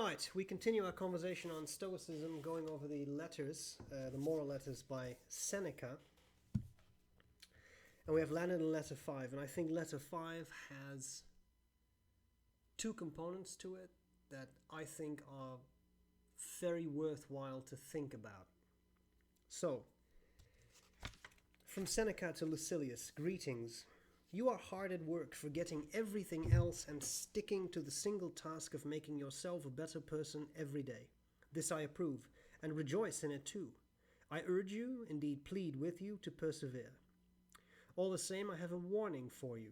Right, we continue our conversation on Stoicism, going over the letters, the moral letters by Seneca. And we have landed on letter 5, and I think letter 5 has two components to it that I think are very worthwhile to think about. So, from Seneca to Lucilius, greetings. You are hard at work, forgetting everything else and sticking to the single task of making yourself a better person every day. This I approve, and rejoice in it too. I urge you, indeed plead with you, to persevere. All the same, I have a warning for you.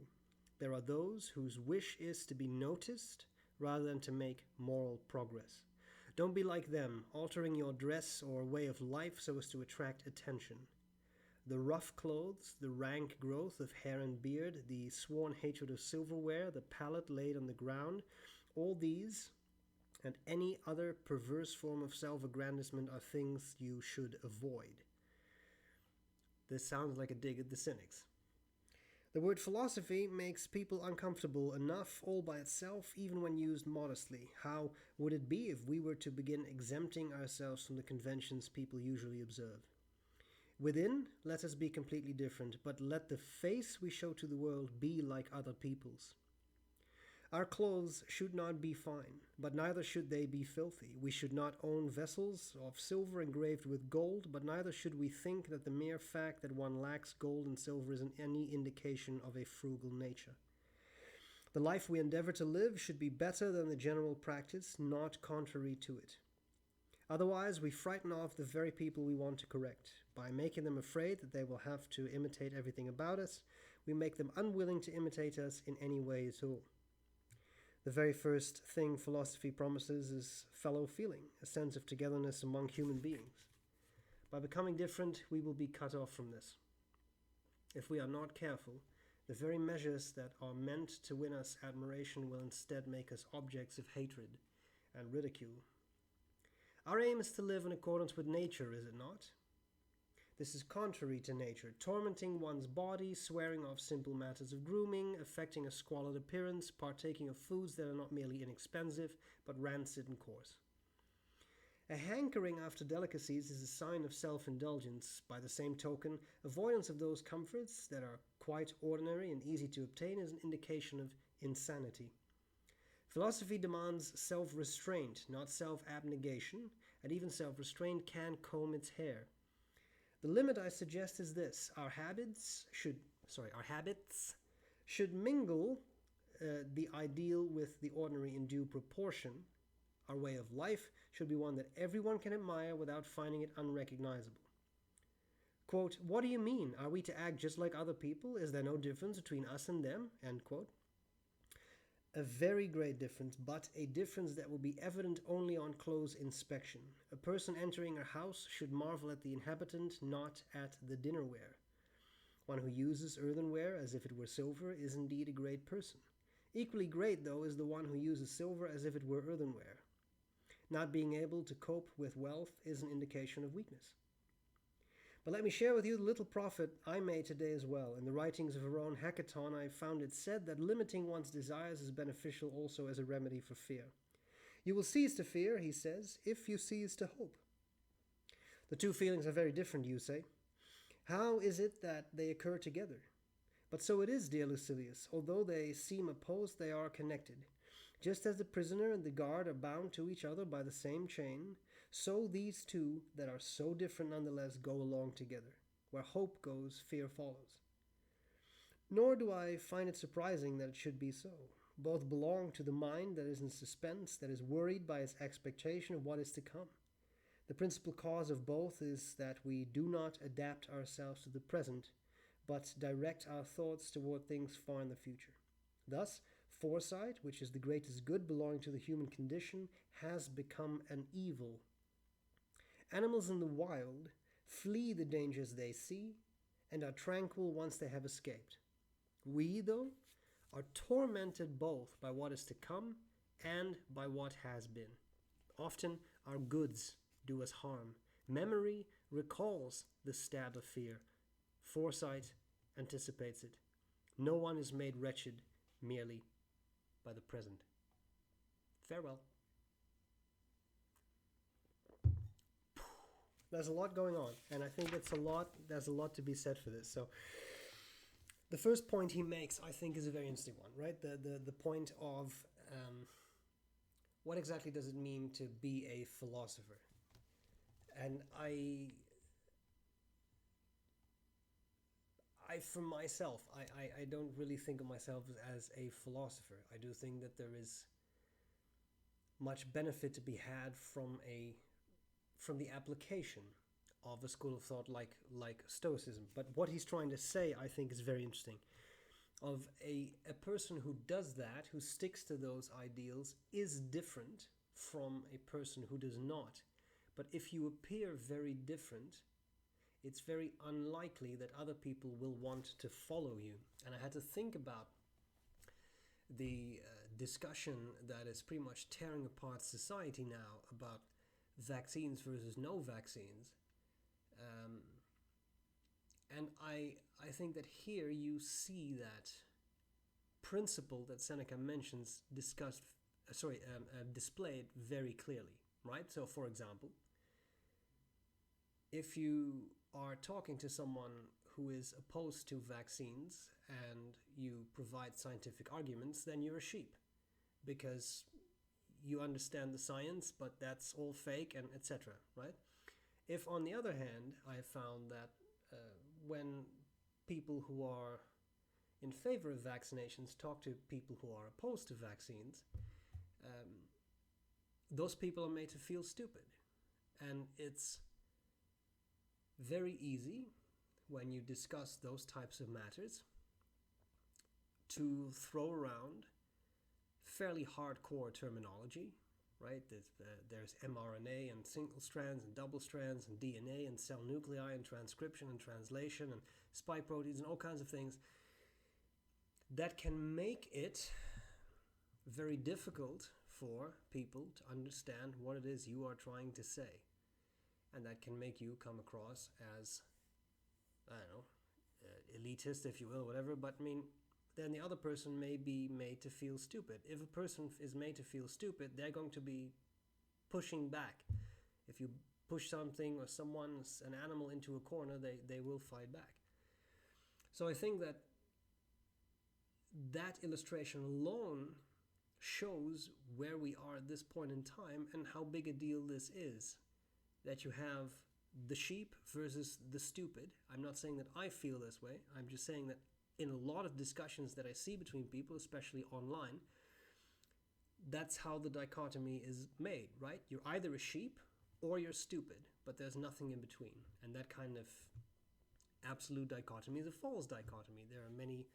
There are those whose wish is to be noticed rather than to make moral progress. Don't be like them, altering your dress or way of life so as to attract attention. The rough clothes, the rank growth of hair and beard, the sworn hatred of silverware, the pallet laid on the ground, all these and any other perverse form of self-aggrandizement are things you should avoid. This sounds like a dig at the cynics. The word philosophy makes people uncomfortable enough all by itself, even when used modestly. How would it be if we were to begin exempting ourselves from the conventions people usually observe? Within, let us be completely different, but let the face we show to the world be like other people's. Our clothes should not be fine, but neither should they be filthy. We should not own vessels of silver engraved with gold, but neither should we think that the mere fact that one lacks gold and silver is any indication of a frugal nature. The life we endeavor to live should be better than the general practice, not contrary to it. Otherwise, we frighten off the very people we want to correct. By making them afraid that they will have to imitate everything about us, we make them unwilling to imitate us in any way at all. The very first thing philosophy promises is fellow feeling, a sense of togetherness among human beings. By becoming different, we will be cut off from this. If we are not careful, the very measures that are meant to win us admiration will instead make us objects of hatred and ridicule. Our aim is to live in accordance with nature, is it not? This is contrary to nature, tormenting one's body, swearing off simple matters of grooming, affecting a squalid appearance, partaking of foods that are not merely inexpensive, but rancid and coarse. A hankering after delicacies is a sign of self-indulgence. By the same token, avoidance of those comforts that are quite ordinary and easy to obtain is an indication of insanity. Philosophy demands self-restraint, not self-abnegation, and even self-restraint can comb its hair. The limit I suggest is this: our habits should mingle the ideal with the ordinary in due proportion. Our way of life should be one that everyone can admire without finding it unrecognizable. Quote, "What do you mean? Are we to act just like other people? Is there no difference between us and them?" End quote. A very great difference, but a difference that will be evident only on close inspection. A person entering a house should marvel at the inhabitant, not at the dinnerware. One who uses earthenware as if it were silver is indeed a great person. Equally great, though, is the one who uses silver as if it were earthenware. Not being able to cope with wealth is an indication of weakness. But let me share with you the little profit I made today as well. In the writings of our own Hackathon, I found it said that limiting one's desires is beneficial also as a remedy for fear. You will cease to fear, he says, if you cease to hope. The two feelings are very different, you say. How is it that they occur together? But so it is, dear Lucilius. Although they seem opposed, they are connected. Just as the prisoner and the guard are bound to each other by the same chain, so these two that are so different nonetheless go along together. Where hope goes, fear follows. Nor do I find it surprising that it should be so. Both belong to the mind that is in suspense, that is worried by its expectation of what is to come. The principal cause of both is that we do not adapt ourselves to the present, but direct our thoughts toward things far in the future. Thus, foresight, which is the greatest good belonging to the human condition, has become an evil. Animals in the wild flee the dangers they see and are tranquil once they have escaped. We, though, are tormented both by what is to come and by what has been. Often our goods do us harm. Memory recalls the stab of fear. Foresight anticipates it. No one is made wretched merely by the present. Farewell. there's a lot going on, and I think there's a lot to be said for this. So the first point he makes, I think, is a very interesting one, right? The point of what exactly does it mean to be a philosopher? And I for myself, I don't really think of myself as a philosopher. I do think that there is much benefit to be had from the application of a school of thought like Stoicism. But what he's trying to say, I think, is very interesting. Of a person who does that, who sticks to those ideals, is different from a person who does not. But if you appear very different, it's very unlikely that other people will want to follow you. And I had to think about the discussion that is pretty much tearing apart society now about vaccines versus no vaccines. And I think that here you see that principle that Seneca mentions displayed very clearly, right? So, for example, if you are talking to someone who is opposed to vaccines and you provide scientific arguments, then you're a sheep, because you understand the science, but that's all fake, and etc., right? If, on the other hand, I found that when people who are in favor of vaccinations talk to people who are opposed to vaccines, those people are made to feel stupid. And it's very easy, when you discuss those types of matters, to throw around fairly hardcore terminology, right? There's mRNA and single strands and double strands and DNA and cell nuclei and transcription and translation and spike proteins and all kinds of things that can make it very difficult for people to understand what it is you are trying to say. And that can make you come across as, I don't know, elitist, if you will, whatever. But I mean, then the other person may be made to feel stupid. If a person is made to feel stupid, they're going to be pushing back. If you push something or someone, an animal, into a corner, they will fight back. So I think that illustration alone shows where we are at this point in time and how big a deal this is. That you have the sheep versus the stupid. I'm not saying that I feel this way. I'm just saying that in a lot of discussions that I see between people, especially online, that's how the dichotomy is made, right? You're either a sheep or you're stupid, but there's nothing in between. And that kind of absolute dichotomy is a false dichotomy. There are many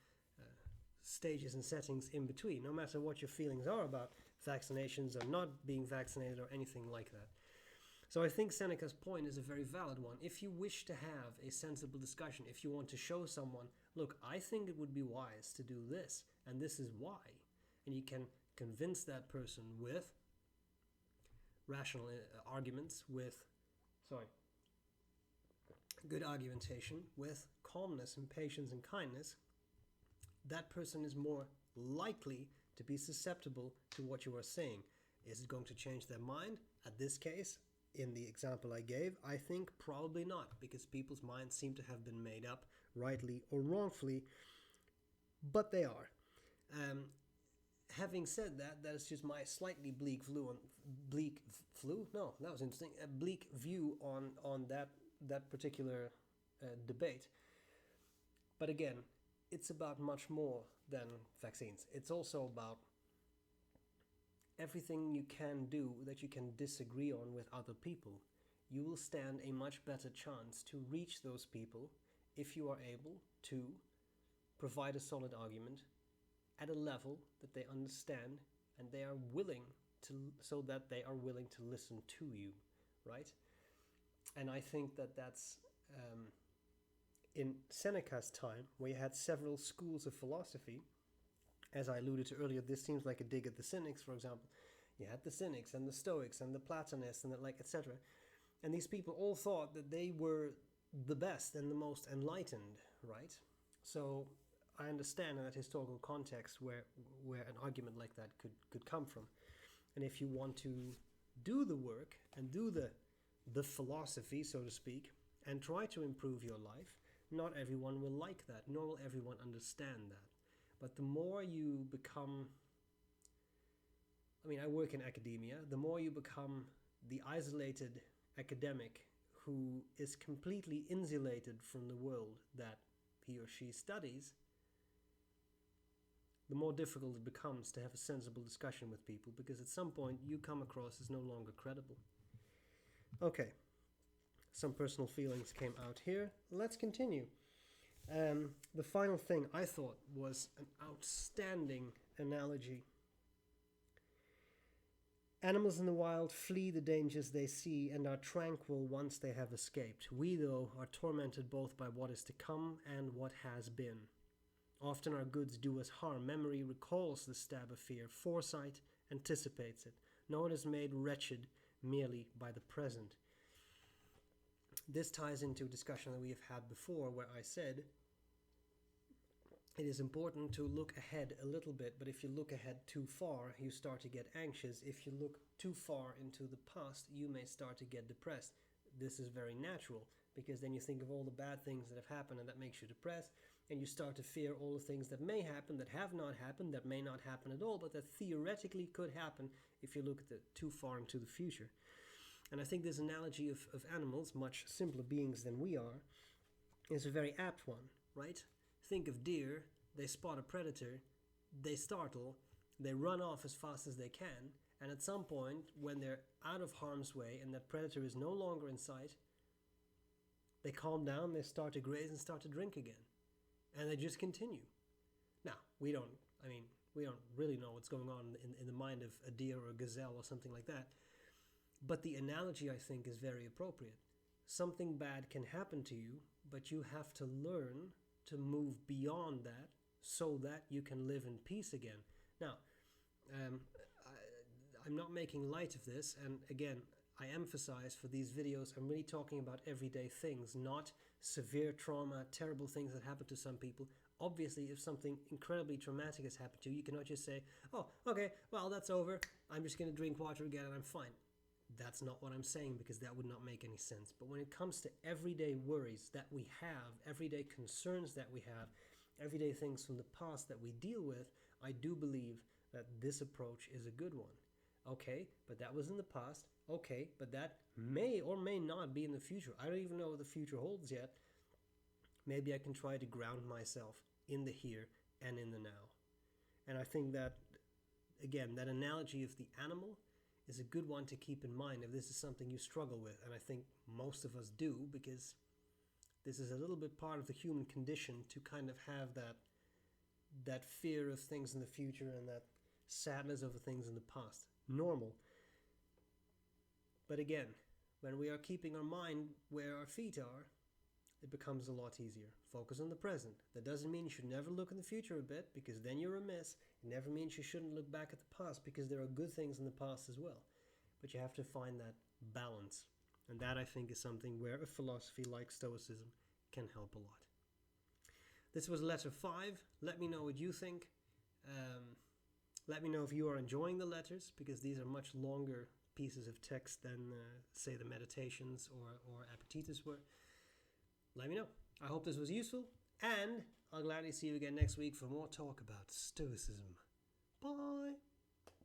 stages and settings in between, no matter what your feelings are about vaccinations or not being vaccinated or anything like that. So I think Seneca's point is a very valid one. If you wish to have a sensible discussion, if you want to show someone, look, I think it would be wise to do this, and this is why, and you can convince that person with rational arguments, with, good argumentation, with calmness and patience and kindness, that person is more likely to be susceptible to what you are saying. Is it going to change their mind? At this case, in the example I gave, I think probably not, because people's minds seem to have been made up, rightly or wrongfully, but they are. Having said that, that is just my slightly bleak view on that particular debate. But again, it's about much more than vaccines. It's also about everything you can do that you can disagree on with other people. You will stand a much better chance to reach those people if you are able to provide a solid argument at a level that they understand and they are willing to, so that they are willing to listen to you, right? And I think that that's in Seneca's time, where you had several schools of philosophy. As I alluded to earlier, this seems like a dig at the Cynics, for example. You had the Cynics and the Stoics and the Platonists and etc. And these people all thought that they were the best and the most enlightened, right? So I understand in that historical context where an argument like that could come from. And if you want to do the work and do the the philosophy, so to speak, and try to improve your life, not everyone will like that, nor will everyone understand that. But the more you become, I work in academia, the more you become the isolated academic who is completely insulated from the world that he or she studies, the more difficult it becomes to have a sensible discussion with people, because at some point you come across as no longer credible. Okay, some personal feelings came out here. Let's continue. The final thing I thought was an outstanding analogy. Animals in the wild flee the dangers they see and are tranquil once they have escaped. We, though, are tormented both by what is to come and what has been. Often our goods do us harm. Memory recalls the stab of fear. Foresight anticipates it. No one is made wretched merely by the present. This ties into a discussion that we have had before, where I said it is important to look ahead a little bit, but if you look ahead too far, you start to get anxious. If you look too far into the past, you may start to get depressed. This is very natural, because then you think of all the bad things that have happened, and that makes you depressed, and you start to fear all the things that may happen, that have not happened, that may not happen at all, but that theoretically could happen if you look at too far into the future. And I think this analogy of animals, much simpler beings than we are, is a very apt one, right? Think of deer. They spot a predator, they startle, they run off as fast as they can, and at some point, when they're out of harm's way and that predator is no longer in sight, they calm down, they start to graze and start to drink again. And they just continue. Now, we don't really know what's going on in the mind of a deer or a gazelle or something like that. But the analogy, I think, is very appropriate. Something bad can happen to you, but you have to learn to move beyond that so that you can live in peace again. Now, I'm not making light of this, and again, I emphasize for these videos, I'm really talking about everyday things, not severe trauma, terrible things that happen to some people. Obviously, if something incredibly traumatic has happened to you, you cannot just say, oh, okay, well, that's over, I'm just going to drink water again and I'm fine. That's not what I'm saying, because that would not make any sense. But when it comes to everyday worries that we have, everyday concerns that we have, everyday things from the past that we deal with, I do believe that this approach is a good one. Okay, but that was in the past. Okay, but that may or may not be in the future. I don't even know what the future holds yet. Maybe I can try to ground myself in the here and in the now. And I think that, again, that analogy of the animal is a good one to keep in mind if this is something you struggle with. And I think most of us do, because this is a little bit part of the human condition to kind of have that fear of things in the future and that sadness over things in the past. Normal. But again, when we are keeping our mind where our feet are, it becomes a lot easier. Focus on the present. That doesn't mean you should never look in the future a bit, because then you're remiss. It never means you shouldn't look back at the past, because there are good things in the past as well. But you have to find that balance. And that, I think, is something where a philosophy like Stoicism can help a lot. This was letter 5. Let me know what you think. Let me know if you are enjoying the letters, because these are much longer pieces of text than, say, the meditations or Epictetus were. Let me know. I hope this was useful, and I'll gladly see you again next week for more talk about Stoicism. Bye!